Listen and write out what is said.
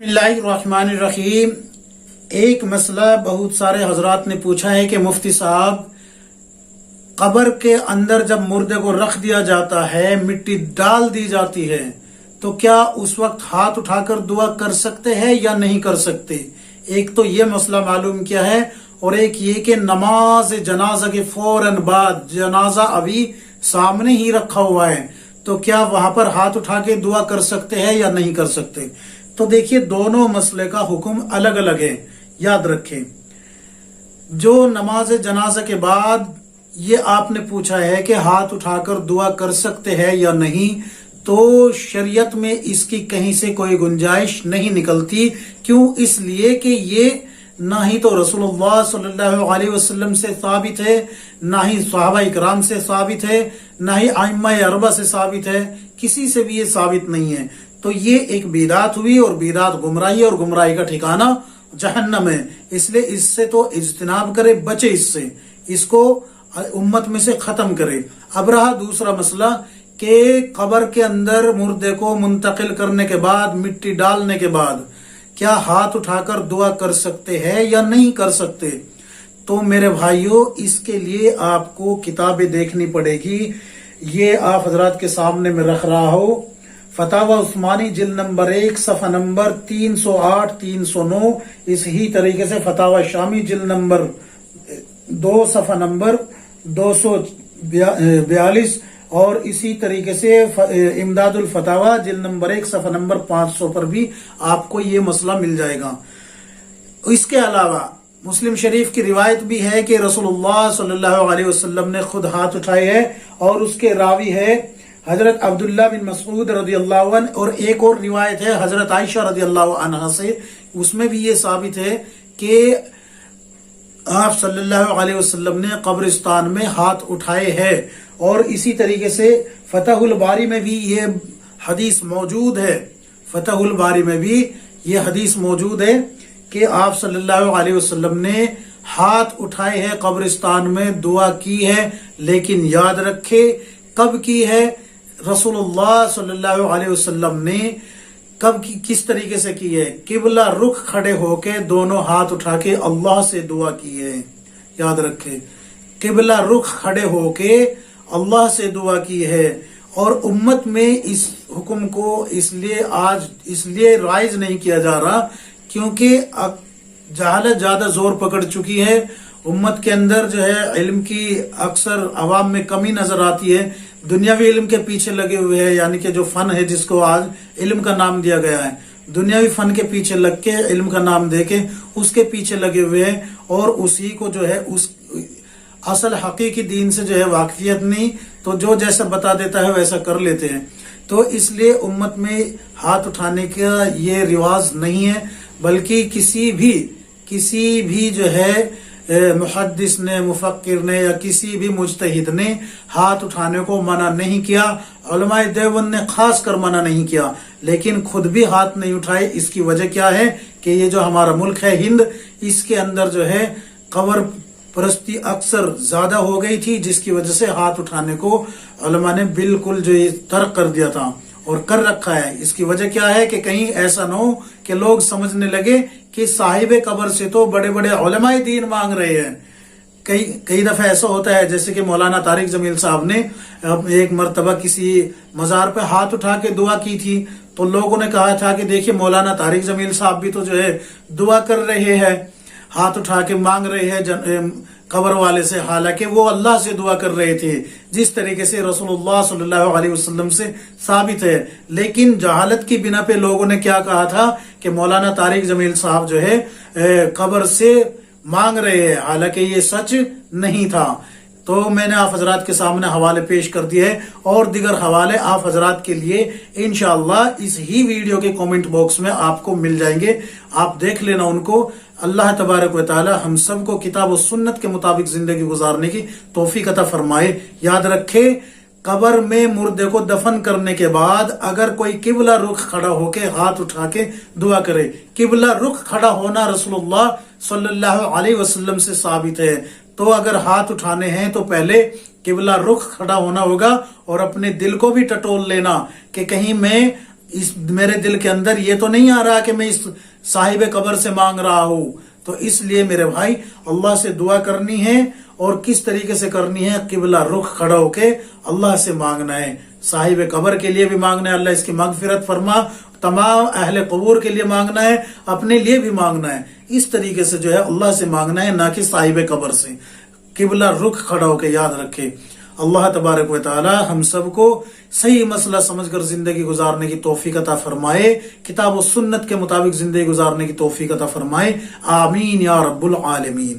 बिस्मिल्लाहिर्रहमानिर्रहीम। एक मसला बहुत सारे हजरात ने पूछा है कि मुफ्ती साहब, कब्र के अंदर जब मुर्दे को रख दिया जाता है, मिट्टी डाल दी जाती है, तो क्या उस वक्त हाथ उठाकर दुआ कर सकते हैं या नहीं कर सकते? एक तो ये मसला मालूम किया है, और एक ये कि नमाज जनाजा के फौरन बाद जनाजा अभी सामने ही रखा हुआ है, तो क्या वहां पर हाथ उठा के दुआ कर सकते हैं या नहीं कर सकते? तो देखिए, दोनों मसले का हुक्म अलग अलग है, याद रखें। जो नमाज जनाजा के बाद ये आपने पूछा है कि हाथ उठाकर दुआ कर सकते हैं या नहीं, तो शरीयत में इसकी कहीं से कोई गुंजाइश नहीं निकलती। क्यों? इसलिए कि ये ना ही तो रसूलुल्लाह सल्लल्लाहु अलैहि वसल्लम से साबित है, ना ही सहाबा इकराम से साबित है, ना ही आइम्मा अरबा से साबित है, किसी से भी ये साबित नहीं है। तो ये एक बिदात हुई, और बिदात गुमराही, और गुमराही का ठिकाना जहन्नम है। इसलिए इससे तो इज्तिनाब करे, बचे इससे, इसको उम्मत में से खत्म करे। अब रहा दूसरा मसला कि कब्र के अंदर मुर्दे को मुंतकिल करने के बाद, मिट्टी डालने के बाद क्या हाथ उठाकर दुआ कर सकते हैं या नहीं कर सकते? तो मेरे भाइयों, इसके लिए आपको किताबें देखनी पड़ेगी। ये आप हजरात के सामने में रख रहा हूं, फतावा उस्मानी जिल्द नंबर 1 सफ़ा नंबर 308 309। इसी तरीके से फतावा शामी जिल्द नंबर 2 सफ़ा नंबर 242, और इसी तरीके से इमदादुल फतावा जिल्द नंबर 1 सफ़ा नंबर 500 पर भी आपको ये मसला मिल जाएगा। इसके अलावा मुस्लिम शरीफ की रिवायत भी है कि रसूलुल्लाह सल्लल्लाहु अलैहि वसल्लम ने खुद हाथ उठाए हैं, और उसके रावी है हजरत अब्दुल्ला बिन मसऊद रदियल्लाहु अन्हु, और एक और रिवायत है हजरत आयशा रदियल्लाहु अन्हा से, उसमें भी ये साबित है कि आप सल्लल्लाहु अलैहि वसल्लम ने कब्रिस्तान में हाथ उठाए हैं। और इसी तरीके से फतहुल बारी में भी ये हदीस मौजूद है, फतहुल बारी में भी ये हदीस मौजूद है कि आप सल्लल्लाहु अलैहि वसल्लम ने हाथ उठाए हैं, कब्रिस्तान में दुआ की है। लेकिन याद रखे कब की है? रसूलुल्लाह सल्लल्लाहु अलैहि वसल्लम ने कब की, किस तरीके से की है? किबला रुख खड़े होके दोनों हाथ उठा के अल्लाह से दुआ की है। याद रखे, किबला रुख खड़े होके अल्लाह से दुआ की है। और उम्मत में इस हुक्म को इसलिए राइज नहीं किया जा रहा क्योंकि जहालत ज्यादा जोर पकड़ चुकी है। उम्मत के अंदर जो है इल्म की अक्सर अवाम में कमी नजर आती है। दुनियावी इल्म के पीछे लगे हुए हैं, यानी कि जो फन है जिसको आज इल्म का नाम दिया गया है, दुनियावी फन के पीछे लग के इल्म का नाम देके उसके पीछे लगे हुए हैं, और उसी को जो है उस असल हकीकी दीन से जो है वाकफियत नहीं, तो जो जैसा बता देता है वैसा कर लेते हैं। तो इसलिए उम्मत में हाथ उठाने का ये रिवाज नहीं है, बल्कि किसी भी जो है मुहद्दिस ने, मुफक्किर ने, या किसी भी मुज्तहिद ने हाथ उठाने को मना नहीं किया। उलमाए देवबंद ने खास कर मना नहीं किया, लेकिन खुद भी हाथ नहीं उठाए। इसकी वजह क्या है कि ये जो हमारा मुल्क है हिंद, इसके अंदर जो है कब्र परस्ती अक्सर ज्यादा हो गई थी, जिसकी वजह से हाथ उठाने को उलमा ने बिल्कुल जो ये तर्क कर दिया था और कर रखा है। इसकी वजह क्या है कि कहीं ऐसा न हो कि लोग समझने लगे कि साहिबे कब्र से तो बड़े बड़े उलमाए दीन मांग रहे हैं। कई दफा ऐसा होता है, जैसे कि मौलाना तारिक जमील साहब ने एक मर्तबा किसी मजार पे हाथ उठा के दुआ की थी, तो लोगों ने कहा था कि देखिए मौलाना तारिक जमील साहब भी तो जो है दुआ कर रहे हैं, हाथ उठा के मांग रहे हैं कब्र वाले से, हालांकि वो अल्लाह से दुआ कर रहे थे, जिस तरीके से रसूलुल्लाह सल्लल्लाहु अलैहि वसल्लम से साबित है। लेकिन जहालत की बिना पे लोगों ने क्या कहा था कि मौलाना तारिक जमील साहब जो है कब्र से मांग रहे हैं, हालांकि ये सच नहीं था। तो मैंने आप हजरात के सामने हवाले पेश कर दिए हैं, और दिगर हवाले आप हजरात के लिए इंशाअल्लाह इस ही वीडियो के कमेंट बॉक्स में आपको मिल जाएंगे, आप देख लेना उनको। अल्लाह तबारक व तआला हम सबको किताब और सुन्नत के मुताबिक जिंदगी गुजारने की तौफीक अता फरमाए। याद रखे, कब्र में मुर्दे को दफन करने के बाद अगर कोई किबला रुख खड़ा होके हाथ उठा के दुआ करे, किबला रुख खड़ा होना रसूलुल्लाह सल्लल्लाहु अलैहि वसल्लम से साबित है। तो अगर हाथ उठाने हैं तो पहले किबला रुख खड़ा होना होगा, और अपने दिल को भी टटोल लेना कि कहीं मैं اس میرے دل کے اندر یہ تو نہیں آ رہا کہ میں اس صاحب قبر سے مانگ رہا ہوں. تو اس لیے میرے بھائی اللہ سے دعا کرنی ہے، اور کس طریقے سے کرنی ہے؟ قبلہ رخ کھڑا ہو کے اللہ سے مانگنا ہے. صاحب قبر کے لیے بھی مانگنا ہے اللہ اس کی مغفرت فرما، تمام اہل قبور کے لیے مانگنا ہے، اپنے لیے بھی مانگنا ہے. اس طریقے سے جو ہے اللہ سے مانگنا ہے، نہ کہ صاحب قبر سے. قبلہ رخ کھڑا ہو کے یاد رکھے. اللہ تبارک و تعالی ہم سب کو صحیح مسئلہ سمجھ کر زندگی گزارنے کی توفیق عطا فرمائے، کتاب و سنت کے مطابق زندگی گزارنے کی توفیق عطا فرمائے. آمین یا رب العالمین.